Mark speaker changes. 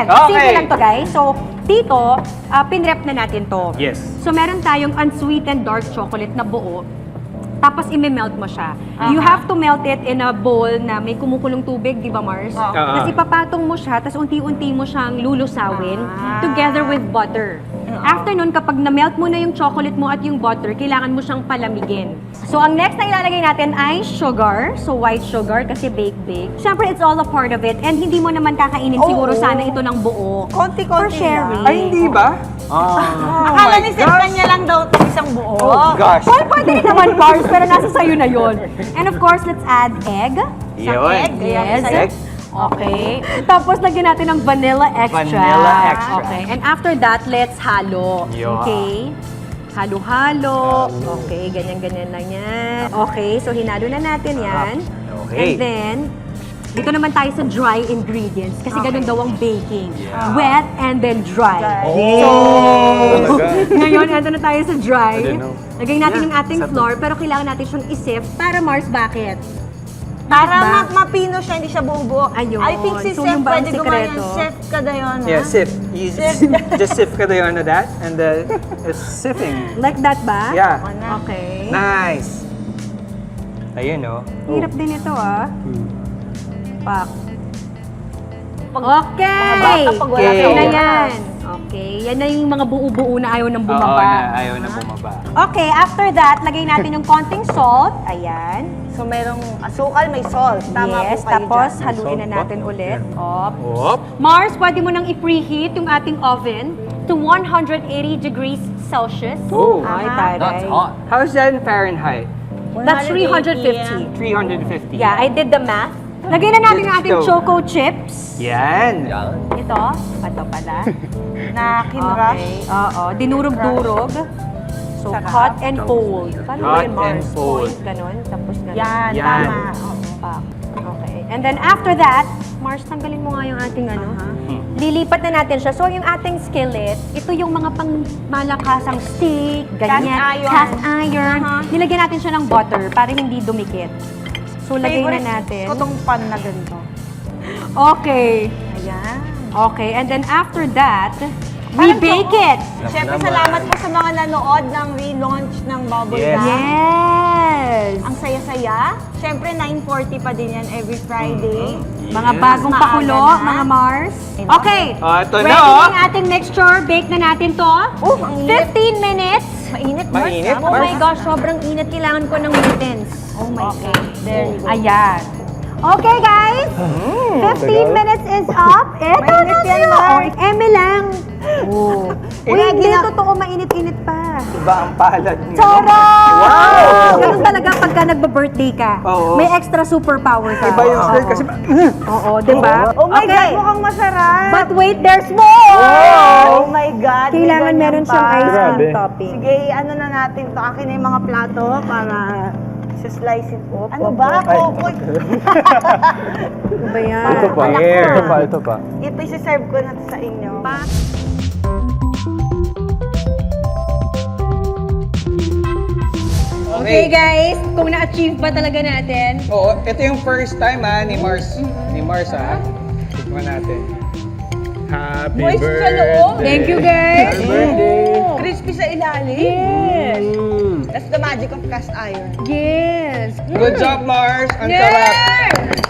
Speaker 1: natin.
Speaker 2: Okay.
Speaker 1: Simple lang to, guys. So, dito, pinrep na natin to.
Speaker 2: Yes.
Speaker 1: So, meron tayong unsweetened dark chocolate na buo. Tapos, ime-melt mo siya. You have to melt it in a bowl na may kumukulong tubig, di ba, Mars? Tapos, ipapatong mo siya, tapos unti-unti mo siyang lulusawin together with butter. After nun, kapag na-melt mo na yung chocolate mo at yung butter, kailangan mo siyang palamigin. So, ang next na ilalagay natin ay sugar. So, white sugar kasi bake. Siyempre, it's all a part of it. And hindi mo naman kakainin siguro sana ito ng buo. For
Speaker 3: Konti-konti
Speaker 1: sharing.
Speaker 2: Ay, hindi ba?
Speaker 3: Akala ni Sir kanya lang daw isang buo.
Speaker 2: Oh, gosh.
Speaker 1: Well, pwede rin naman, Mars, pero nasa sayo na yon. And of course, let's add egg.
Speaker 2: Yun.
Speaker 3: egg.
Speaker 1: Yes.
Speaker 2: Egg.
Speaker 1: Okay. Tapos, lagyan natin ng vanilla extra.
Speaker 2: Vanilla extra.
Speaker 1: Okay. And after that, let's halo.
Speaker 2: Yun.
Speaker 1: Okay. Halo-halo. Okay, ganyan-ganyan lang yan. Okay, so hinalo na natin yan.
Speaker 2: Okay.
Speaker 1: And then, dito naman tayo sa dry ingredients kasi ganun daw ang baking. Wet and then dry.
Speaker 2: Oh!
Speaker 1: Ngayon, ito na tayo sa dry.
Speaker 2: I don't know.
Speaker 1: Lagay natin yung ating flour, pero kailangan natin siyang i-sift para Mars, bakit?
Speaker 3: Para mapino siya, hindi siya buo-buo.
Speaker 1: Ayun.
Speaker 3: I think si
Speaker 1: So,
Speaker 3: Chef
Speaker 1: yung ba ang
Speaker 3: pwede gumawa
Speaker 1: sikreto?
Speaker 3: ng chef kada yun.
Speaker 2: Yeah, sift. Just sift ka doon na that and it's sifting.
Speaker 1: Like that ba?
Speaker 2: Yeah.
Speaker 1: Okay.
Speaker 2: Nice. Ayun, oh.
Speaker 1: Hirap din ito, ah. Pak.
Speaker 3: Mga
Speaker 1: Okay!
Speaker 3: bata pag wala
Speaker 2: Okay.
Speaker 1: Okay na
Speaker 3: kang
Speaker 1: yan. Okay. Yan na yung mga buo-buo na ayaw ng
Speaker 2: Oo,
Speaker 1: bumaba.
Speaker 2: na ayaw na bumaba.
Speaker 1: Okay, after that, lagay natin yung konting salt. Ayan.
Speaker 3: So merong asukal, may salt. Tama
Speaker 1: Yes,
Speaker 3: po kayo
Speaker 1: tapos
Speaker 3: dyan.
Speaker 1: haluin na natin ulit. Op.
Speaker 2: Op.
Speaker 1: Mars, pwede mo nang i-preheat yung ating oven to 180 degrees Celsius.
Speaker 2: Oh,
Speaker 1: Ay, taray.
Speaker 2: How's that in Fahrenheit?
Speaker 1: That's 350.
Speaker 2: 350.
Speaker 1: Yeah, I did the math. Lagay na natin yung ating
Speaker 2: Stove.
Speaker 1: choco chips.
Speaker 2: Yan.
Speaker 1: Ito, ito pala.
Speaker 3: Na kinrush.
Speaker 1: Okay, oo. Dinurog-durog. So,
Speaker 3: Sarap.
Speaker 1: hot and fold. Paano ba
Speaker 2: Hot
Speaker 1: yun, Mars?
Speaker 2: and fold.
Speaker 1: Ganon, tapos ganon.
Speaker 3: Yan,
Speaker 2: Yan.
Speaker 3: tama. Oo.
Speaker 1: Pak. Okay. And then after that, Mars, tanggalin mo nga yung ating ano. Lilipat na natin siya. So, yung ating skillet, ito yung mga pang malakasang steak, ganyan.
Speaker 3: Cast iron.
Speaker 1: Cast iron. Nilagyan natin siya ng butter para hindi dumikit. So, lagay na natin.
Speaker 3: Ko tong pan na ganito.
Speaker 1: Okay.
Speaker 3: Ayan.
Speaker 1: Okay. And then after that, we bake it.
Speaker 3: Siyempre, salamat po sa mga nanood ng relaunch ng Bubble
Speaker 2: Yes.
Speaker 3: Gum.
Speaker 1: Yes!
Speaker 3: Ang saya-saya. Siyempre, 9:40 pa din yan every Friday.
Speaker 1: Mga bagong
Speaker 3: Maaga
Speaker 1: pakulo,
Speaker 3: na.
Speaker 1: mga Mars. Okay.
Speaker 2: Ito
Speaker 1: Ready
Speaker 2: na,
Speaker 1: na
Speaker 2: oh.
Speaker 1: yung ating mixture. Bake na natin to.
Speaker 3: Ang init.
Speaker 1: 15 minutes.
Speaker 3: Mainit, Mars.
Speaker 2: Mainit,
Speaker 1: Oh my
Speaker 2: Mars.
Speaker 1: gosh, sobrang init. Kailangan ko ng mittens.
Speaker 3: Oh my God. There you go.
Speaker 1: Ayan. Okay, guys. 15 minutes is up. Ito
Speaker 3: Mainit
Speaker 1: na
Speaker 3: yan,
Speaker 1: siya.
Speaker 3: Mars.
Speaker 1: Eme lang. Oh. Uy, hindi. Totoo, mainit-init pa.
Speaker 2: Iba ang palad niyo.
Speaker 1: Charot!
Speaker 2: Wow!
Speaker 1: Ganun talaga pagka nagba-birthday ka.
Speaker 2: Oo.
Speaker 1: May extra superpower ka.
Speaker 2: Iba yung skirt kasi...
Speaker 1: Oo, di ba?
Speaker 3: Oh my
Speaker 1: Okay.
Speaker 3: God, mukhang masarap.
Speaker 1: But wait, there's more!
Speaker 3: Oh my God. may
Speaker 1: Kailangan
Speaker 3: ganyan
Speaker 1: meron siyang
Speaker 3: pa.
Speaker 1: ice cream
Speaker 2: Grabe.
Speaker 1: topping.
Speaker 3: Sige, ano na natin to. Akin na yung mga plato para slice it up. Ano ba? Kokoy.
Speaker 1: Ano ba yan?
Speaker 2: Ito pa.
Speaker 3: Anak ko.
Speaker 2: Ito pa, ito pa.
Speaker 3: Ipisiserve ko na to sa inyo.
Speaker 1: Okay guys, kung na-achieve ba talaga natin?
Speaker 2: Oo, ito yung first time ni Mars. Ni Mars Tikman natin. Happy
Speaker 3: Moist sa
Speaker 2: birthday!
Speaker 3: loob.
Speaker 1: Thank you guys!
Speaker 2: Happy birthday!
Speaker 3: Crispy sa ilalim.
Speaker 1: Yes!
Speaker 3: That's the magic of cast iron.
Speaker 1: Yes!
Speaker 2: Good job, Mars! Ang sarap!